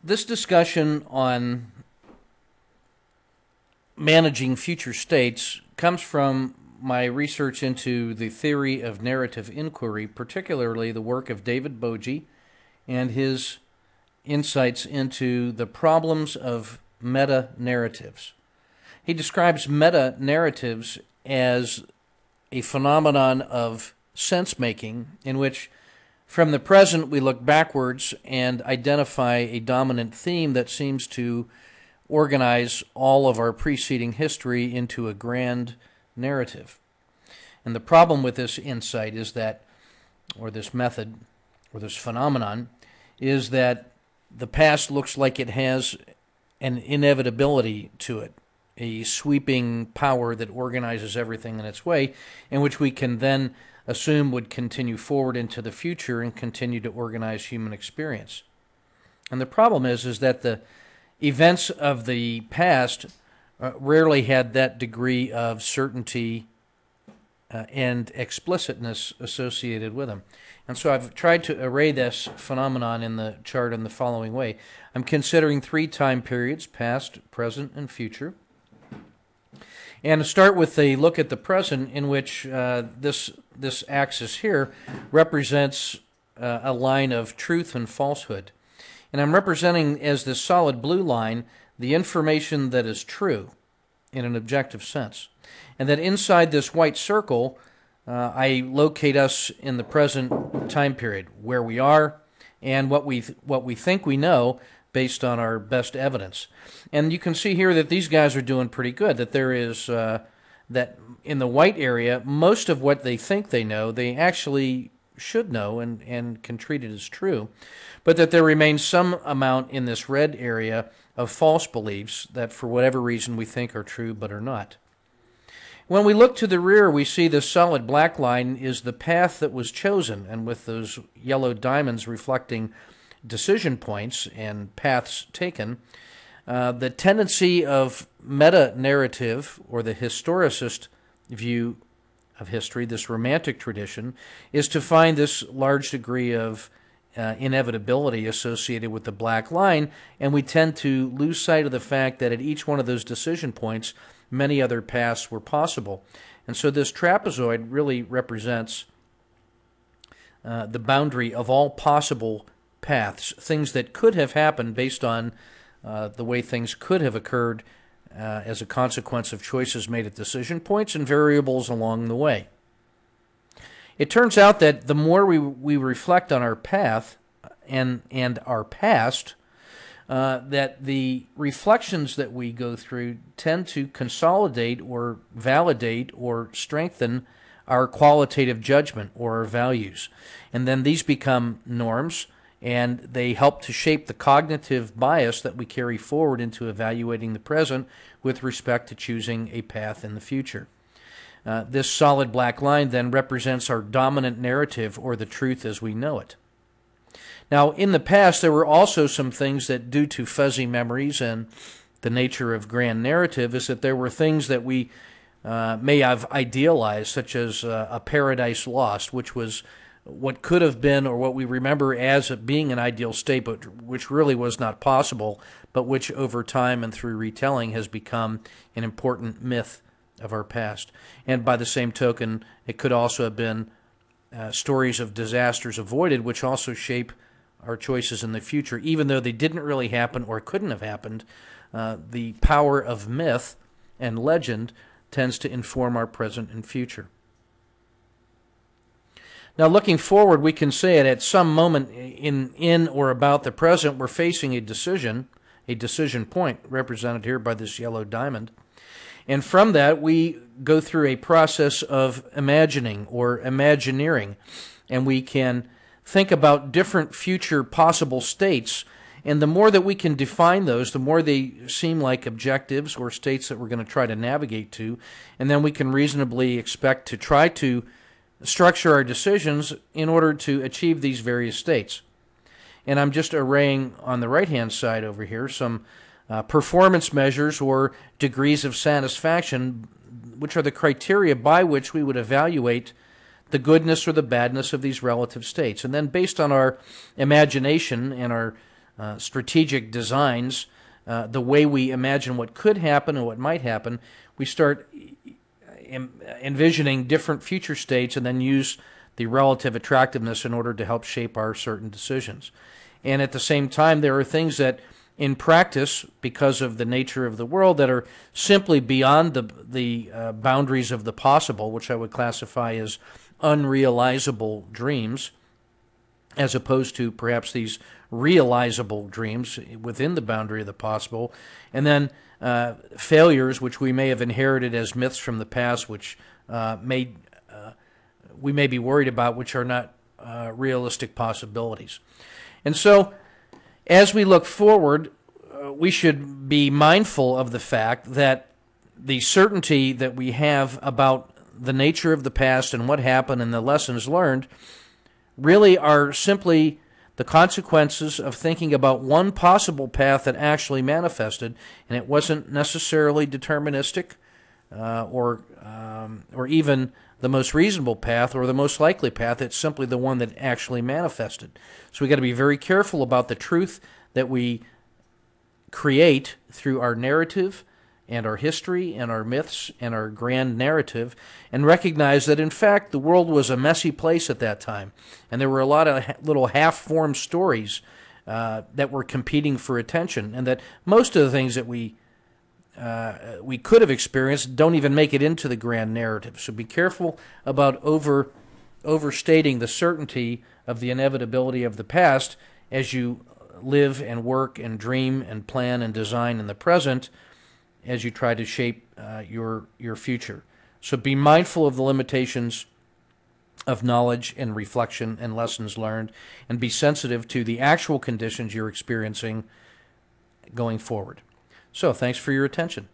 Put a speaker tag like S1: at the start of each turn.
S1: This discussion on managing future states comes from my research into the theory of narrative inquiry, particularly the work of David Boji and his insights into the problems of meta-narratives. He describes meta-narratives as a phenomenon of sense-making in which from the present we look backwards and identify a dominant theme that seems to organize all of our preceding history into a grand narrative. And the problem with this insight is that, or this method, or this phenomenon, is that the past looks like it has an inevitability to it, a sweeping power that organizes everything in its way, in which we can then assume would continue forward into the future and continue to organize human experience. And the problem is that the events of the past rarely had that degree of certainty and explicitness associated with them. And so I've tried to array this phenomenon in the chart in the following way. I'm considering 3 time periods, past, present, and future. And to start with a look at the present, in which this axis here represents a line of truth and falsehood. And I'm representing as this solid blue line the information that is true in an objective sense. And that inside this white circle, I locate us in the present time period, where we are and what we think we know based on our best evidence. And you can see here that these guys are doing pretty good, that there is, that in the white area, most of what they think they know, they actually should know and can treat it as true, but that there remains some amount in this red area of false beliefs that for whatever reason we think are true but are not. When we look to the rear, we see the solid black line is the path that was chosen, and with those yellow diamonds reflecting decision points and paths taken, the tendency of meta-narrative, or the historicist view of history, this romantic tradition, is to find this large degree of inevitability associated with the black line, and we tend to lose sight of the fact that at each one of those decision points, many other paths were possible. And so this trapezoid really represents the boundary of all possible paths, things that could have happened based on the way things could have occurred as a consequence of choices made at decision points and variables along the way. It turns out that the more we reflect on our path and our past, that the reflections that we go through tend to consolidate or validate or strengthen our qualitative judgment or our values. And then these become norms, and they help to shape the cognitive bias that we carry forward into evaluating the present with respect to choosing a path in the future. This solid black line then represents our dominant narrative, or the truth as we know it. Now, in the past, there were also some things that, due to fuzzy memories and the nature of grand narrative, is that there were things that we may have idealized, such as a paradise lost, which was what could have been, or what we remember as being an ideal state, but which really was not possible, but which over time and through retelling has become an important myth of our past. And by the same token, it could also have been stories of disasters avoided, which also shape our choices in the future. Even though they didn't really happen or couldn't have happened, the power of myth and legend tends to inform our present and future. Now, looking forward, we can say that at some moment in or about the present, we're facing a decision point represented here by this yellow diamond. And from that, we go through a process of imagining or imagineering, and we can think about different future possible states. And the more that we can define those, the more they seem like objectives or states that we're going to try to navigate to, and then we can reasonably expect to try to structure our decisions in order to achieve these various states. And I'm just arraying on the right-hand side over here some performance measures or degrees of satisfaction, which are the criteria by which we would evaluate the goodness or the badness of these relative states. And then based on our imagination and our strategic designs, the way we imagine what could happen and what might happen, we start envisioning different future states and then use the relative attractiveness in order to help shape our certain decisions. And at the same time, there are things that in practice, because of the nature of the world, that are simply beyond the boundaries of the possible, which I would classify as unrealizable dreams, as opposed to perhaps these realizable dreams within the boundary of the possible. And then failures, which we may have inherited as myths from the past, which we may be worried about, which are not realistic possibilities. And so, as we look forward, we should be mindful of the fact that the certainty that we have about the nature of the past and what happened and the lessons learned really are simply the consequences of thinking about one possible path that actually manifested, and it wasn't necessarily deterministic or even the most reasonable path or the most likely path. It's simply the one that actually manifested. So we've got to be very careful about the truth that we create through our narrative and our history and our myths and our grand narrative, and recognize that in fact the world was a messy place at that time, and there were a lot of little half-formed stories that were competing for attention, and that most of the things that we could have experienced don't even make it into the grand narrative. So be careful about overstating the certainty of the inevitability of the past as you live and work and dream and plan and design in the present as you try to shape your future. So be mindful of the limitations of knowledge and reflection and lessons learned, and be sensitive to the actual conditions you're experiencing going forward. So thanks for your attention.